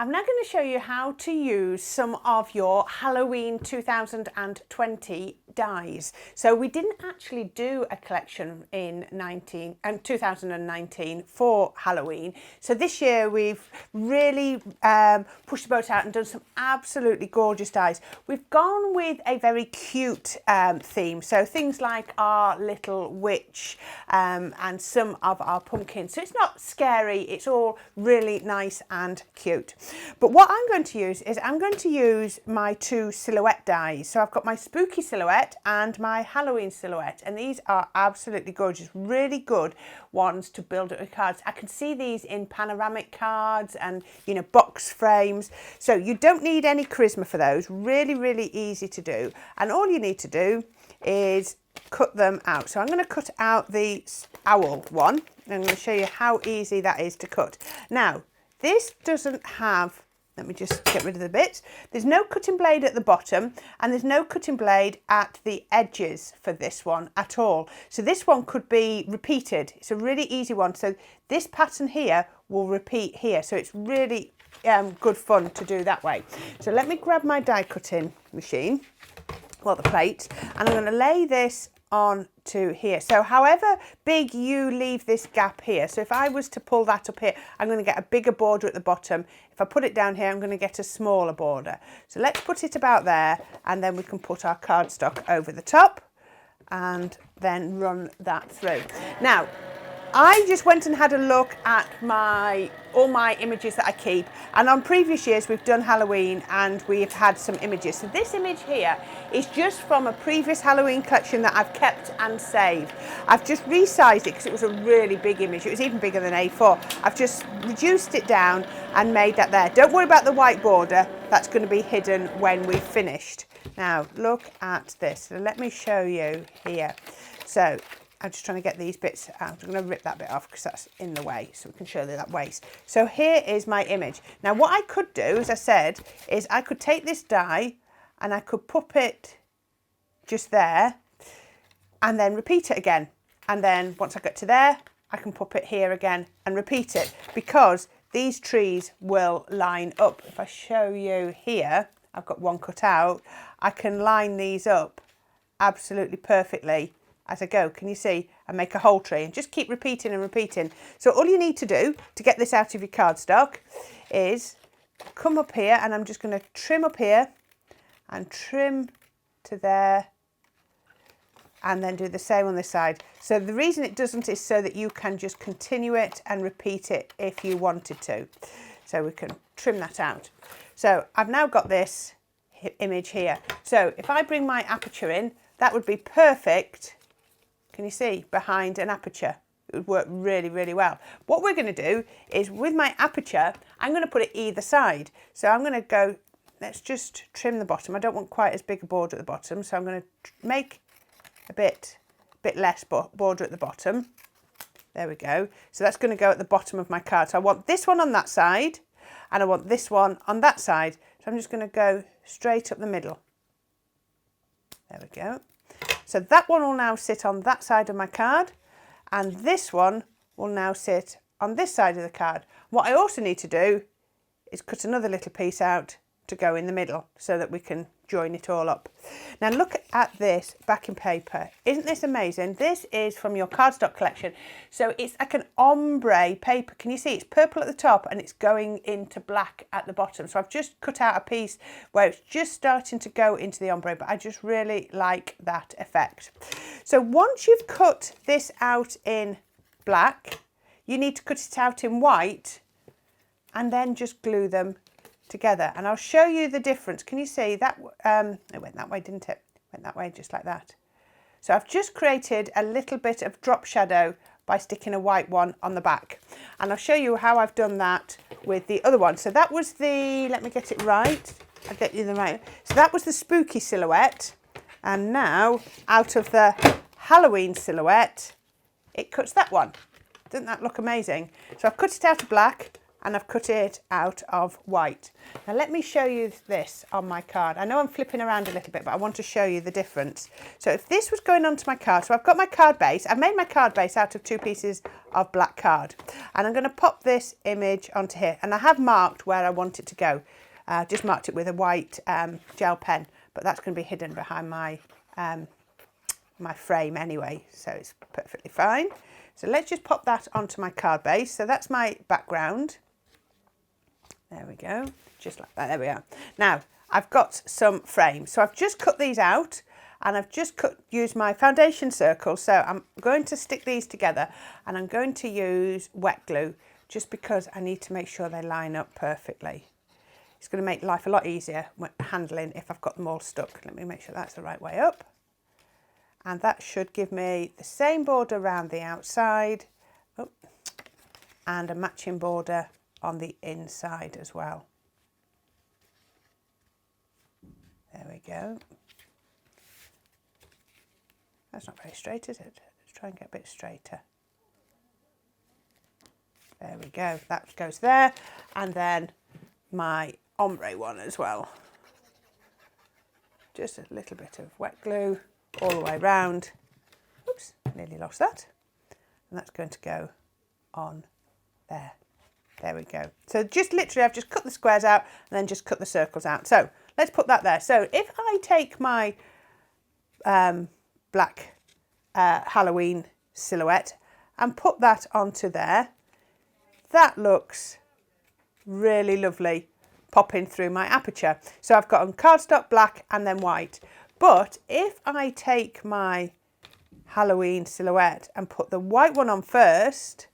I'm now going to show you how to use some of your Halloween 2020 dies. So we didn't actually do a collection in 2019 for Halloween. So this year we've really pushed the boat out and done some absolutely gorgeous dies. We've gone with a very cute theme. So things like our little witch and some of our pumpkins. So it's not scary, it's all really nice and cute. But what I'm going to use is I'm going to use my two silhouette dies. So I've got my spooky silhouette and my Halloween silhouette, and these are absolutely gorgeous, really good ones to build up with cards. I can see these in panoramic cards and, you know, box frames. So you don't need any charisma for those. Really, really easy to do. And all you need to do is cut them out. So I'm going to cut out the owl one, and I'm going to show you how easy that is to cut. Now, this doesn't have, let me just get rid of the bits. There's no cutting blade at the bottom, and there's no cutting blade at the edges for this one at all. So this one could be repeated. It's a really easy one. So this pattern here will repeat here. So it's really good fun to do that way. So let me grab my die cutting machine, well, the plate, and I'm going to lay this on to here. So however big you leave this gap here, so if I was to pull that up here, I'm going to get a bigger border at the bottom. If I put it down here, I'm going to get a smaller border. So let's put it about there, and then we can put our cardstock over the top and then run that through. Now, I just went and had a look at all my images that I keep, and on previous years we've done Halloween and we've had some images. So this image here is just from a previous Halloween collection that I've kept and saved. I've just resized it because it was a really big image. It was even bigger than A4. I've just reduced it down and made that there. Don't worry about the white border. That's going to be hidden when we've finished. Now look at this. So let me show you here. So I'm just trying to get these bits out. I'm going to rip that bit off because that's in the way, so we can show that waste. So here is my image. Now what I could do, as I said, is I could take this die and I could pop it just there and then repeat it again. And then once I get to there, I can pop it here again and repeat it, because these trees will line up. If I show you here, I've got one cut out. I can line these up absolutely perfectly as I go. Can you see? And make a whole tree and just keep repeating and repeating. So all you need to do to get this out of your cardstock is come up here, and I'm just going to trim up here and trim to there, and then do the same on this side. So the reason it doesn't is so that you can just continue it and repeat it if you wanted to. So we can trim that out. So I've now got this image here. So if I bring my aperture in, that would be perfect. Can you see? Behind an aperture. It would work really, really well. What we're going to do is, with my aperture, I'm going to put it either side. So I'm going to go, let's just trim the bottom. I don't want quite as big a border at the bottom, so I'm going to make a bit less border at the bottom. There we go. So that's going to go at the bottom of my card. So I want this one on that side, and I want this one on that side. So I'm just going to go straight up the middle. There we go. So that one will now sit on that side of my card, and this one will now sit on this side of the card. What I also need to do is cut another little piece out to go in the middle so that we can join it all up. Now look at this backing paper. Isn't this amazing? This is from your cardstock collection. So it's like an ombre paper. Can you see? It's purple at the top and it's going into black at the bottom. So I've just cut out a piece where it's just starting to go into the ombre, but I just really like that effect. So once you've cut this out in black, you need to cut it out in white and then just glue them together, and I'll show you the difference. Can you see that? It went that way, didn't it? It went that way, just like that. So I've just created a little bit of drop shadow by sticking a white one on the back, and I'll show you how I've done that with the other one. So that was the, let me get it right, I'll get you the right. So that was the spooky silhouette, and now out of the Halloween silhouette, it cuts that one. Doesn't that look amazing? So I've cut it out of black and I've cut it out of white. Now let me show you this on my card. I know I'm flipping around a little bit, but I want to show you the difference. So if this was going onto my card, so I've got my card base. I've made my card base out of 2 pieces of black card, and I'm going to pop this image onto here, and I have marked where I want it to go. Just marked it with a white gel pen, but that's going to be hidden behind my my frame anyway, so it's perfectly fine. So let's just pop that onto my card base. So that's my background. There we go, just like that. There we are. Now I've got some frames, so I've just cut these out, and I've just used my foundation circle. So I'm going to stick these together, and I'm going to use wet glue just because I need to make sure they line up perfectly. It's going to make life a lot easier when handling if I've got them all stuck. Let me make sure that's the right way up. And that should give me the same border around the outside, and a matching border on the inside as well. There we go. That's not very straight, is it? Let's try and get a bit straighter. There we go, that goes there. And then my ombre one as well. Just a little bit of wet glue all the way around. Oops, nearly lost that. And that's going to go on there. There we go. So just literally I've just cut the squares out and then just cut the circles out. So let's put that there. So if I take my black Halloween silhouette and put that onto there, that looks really lovely popping through my aperture. So I've got on cardstock black and then white. But if I take my Halloween silhouette and put the white one on first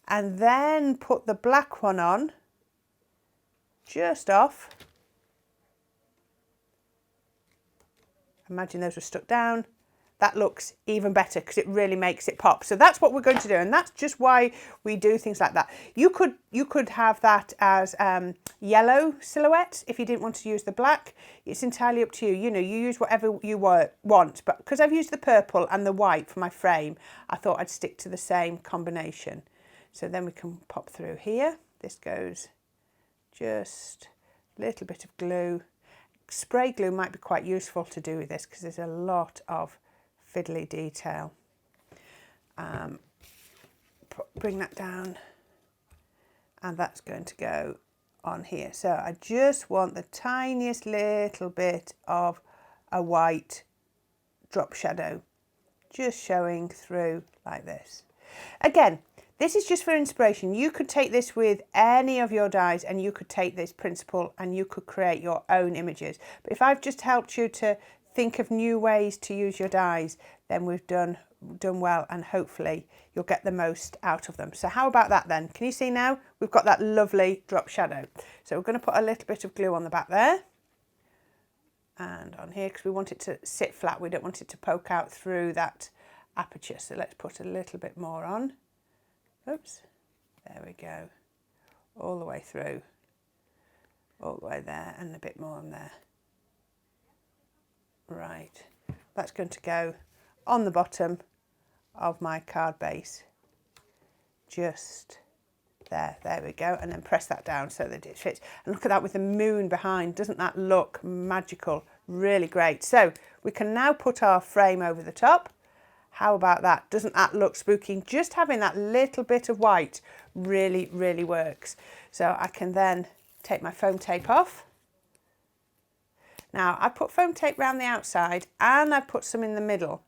and then put the black one on just off, imagine those were stuck down, that looks even better because it really makes it pop. So that's what we're going to do, and that's just why we do things like that. You could have that as yellow silhouette if you didn't want to use the black. It's entirely up to you. You know, you use whatever you want, but because I've used the purple and the white for my frame, I thought I'd stick to the same combination. So then we can pop through here. This goes just a little bit of glue. Spray glue might be quite useful to do with this because there's a lot of fiddly detail. Bring that down, and that's going to go on here. So I just want the tiniest little bit of a white drop shadow just showing through like this. Again, this is just for inspiration. You could take this with any of your dies, and you could take this principle and you could create your own images. But if I've just helped you to think of new ways to use your dies, then we've done well, and hopefully you'll get the most out of them. So how about that then? Can you see now? We've got that lovely drop shadow. So we're going to put a little bit of glue on the back there and on here because we want it to sit flat. We don't want it to poke out through that aperture. So let's put a little bit more on. Oops, there we go. All the way through, all the way there, and a bit more on there. Right, that's going to go on the bottom of my card base, just there we go, and then press that down so that it fits. And look at that with the moon behind. Doesn't that look magical? Really great. So we can now put our frame over the top. How about that? Doesn't that look spooky? Just having that little bit of white really, really works. So I can then take my foam tape off. Now I put foam tape around the outside and I put some in the middle.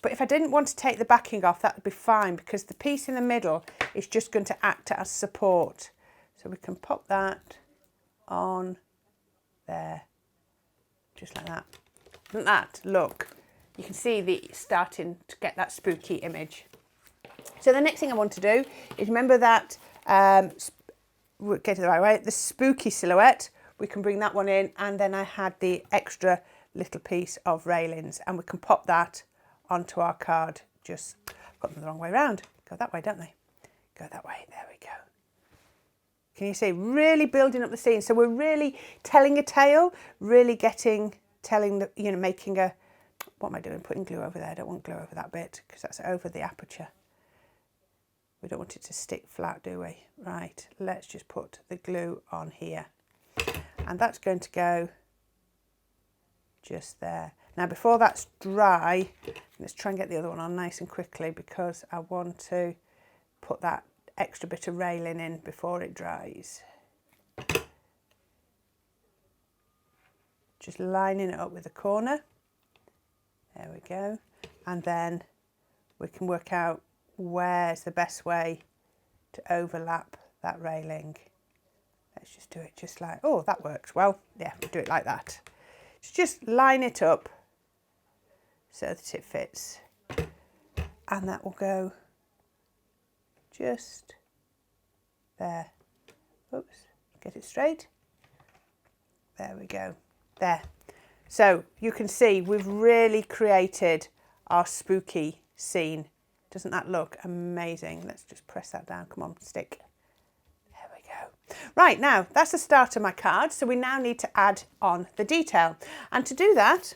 But if I didn't want to take the backing off, that would be fine because the piece in the middle is just going to act as support. So we can pop that on there, just like that. Doesn't that look? You can see the starting to get that spooky image. So the next thing I want to do is remember that, we'll get it the right way, the spooky silhouette. We can bring that one in, and then I had the extra little piece of railings, and we can pop that onto our card. Just got them the wrong way around. Go that way, don't they? Go that way. There we go. Can you see? Really building up the scene. So we're really telling a tale, really telling the, you know, making a. What am I doing? Putting glue over there. I don't want glue over that bit because that's over the aperture. We don't want it to stick flat, do we? Right, let's just put the glue on here. And that's going to go just there. Now before that's dry, let's try and get the other one on nice and quickly because I want to put that extra bit of railing in before it dries. Just lining it up with the corner. There we go. And then we can work out where's the best way to overlap that railing. Let's just do it just like, oh, that works well. Yeah, we'll do it like that. Just line it up so that it fits. And that will go just there. Oops, get it straight. There we go. There. So you can see we've really created our spooky scene. Doesn't that look amazing? Let's just press that down. Come on, stick. There we go. Right, now that's the start of my card. So we now need to add on the detail. And to do that,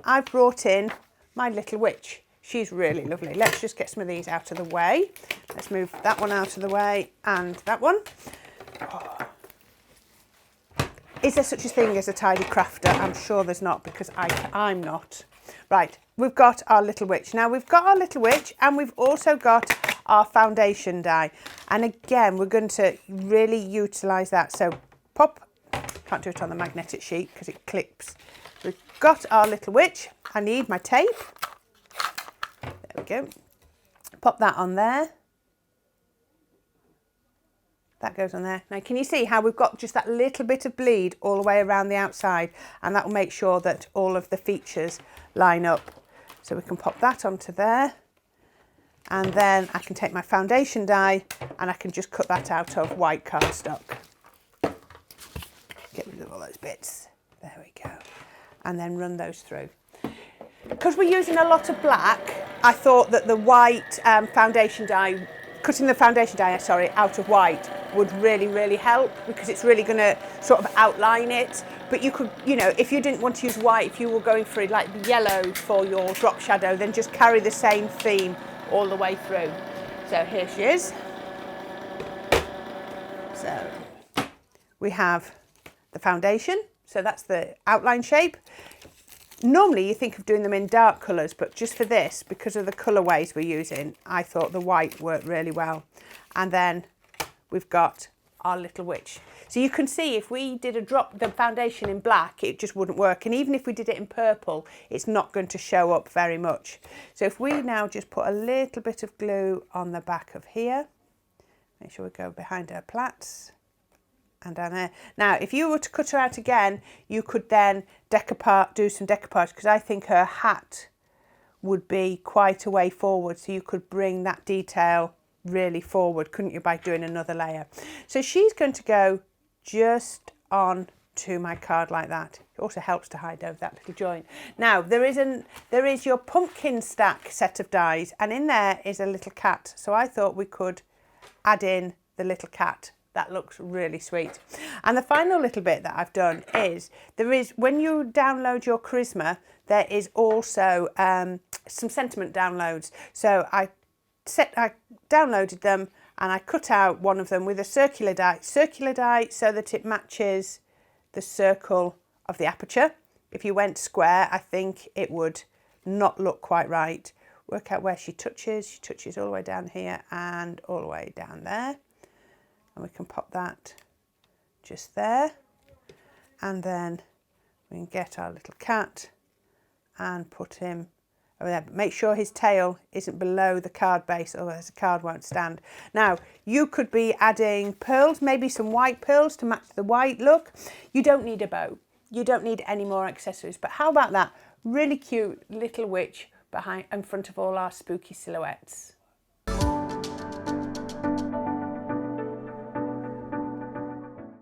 I've brought in my little witch. She's really lovely. Let's just get some of these out of the way. Let's move that one out of the way and that one. Oh. Is there such a thing as a tidy crafter? I'm sure there's not because I'm not. Right, we've got our little witch. Now we've got our little witch and we've also got our foundation die. And again, we're going to really utilise that. So pop, can't do it on the magnetic sheet because it clips. We've got our little witch. I need my tape. There we go. Pop that on there. That goes on there. Now, can you see how we've got just that little bit of bleed all the way around the outside? And that will make sure that all of the features line up. So we can pop that onto there. And then I can take my foundation die and I can just cut that out of white cardstock. Get rid of all those bits. There we go. And then run those through. Because we're using a lot of black, I thought that the white foundation die, cutting the foundation die, out of white would really help because it's really going to sort of outline it. But you could, you know, if you didn't want to use white, if you were going for like the yellow for your drop shadow, then just carry the same theme all the way through. So here she is. So we have the foundation. So that's the outline shape. Normally you think of doing them in dark colours, but just for this, because of the colourways we're using, I thought the white worked really well. And then we've got our little witch. So you can see if we did the foundation in black, it just wouldn't work. And even if we did it in purple, it's not going to show up very much. So if we now just put a little bit of glue on the back of here, make sure we go behind her plaits. And down there. Now, if you were to cut her out again, you could then do some decoupage because I think her hat would be quite a way forward. So you could bring that detail really forward, couldn't you, by doing another layer? So she's going to go just on to my card like that. It also helps to hide over that little joint. Now, there is your pumpkin stack set of dies, and in there is a little cat. So I thought we could add in the little cat. That looks really sweet. And the final little bit that I've done is, when you download your Charisma, there is also some sentiment downloads. So I downloaded them and I cut out one of them with a circular die so that it matches the circle of the aperture. If you went square, I think it would not look quite right. Work out where she touches all the way down here and all the way down there. And we can pop that just there. And then we can get our little cat and put him over there. But make sure his tail isn't below the card base, otherwise the card won't stand. Now, you could be adding pearls, maybe some white pearls to match the white look. You don't need a bow. You don't need any more accessories. But how about that really cute little witch in front of all our spooky silhouettes?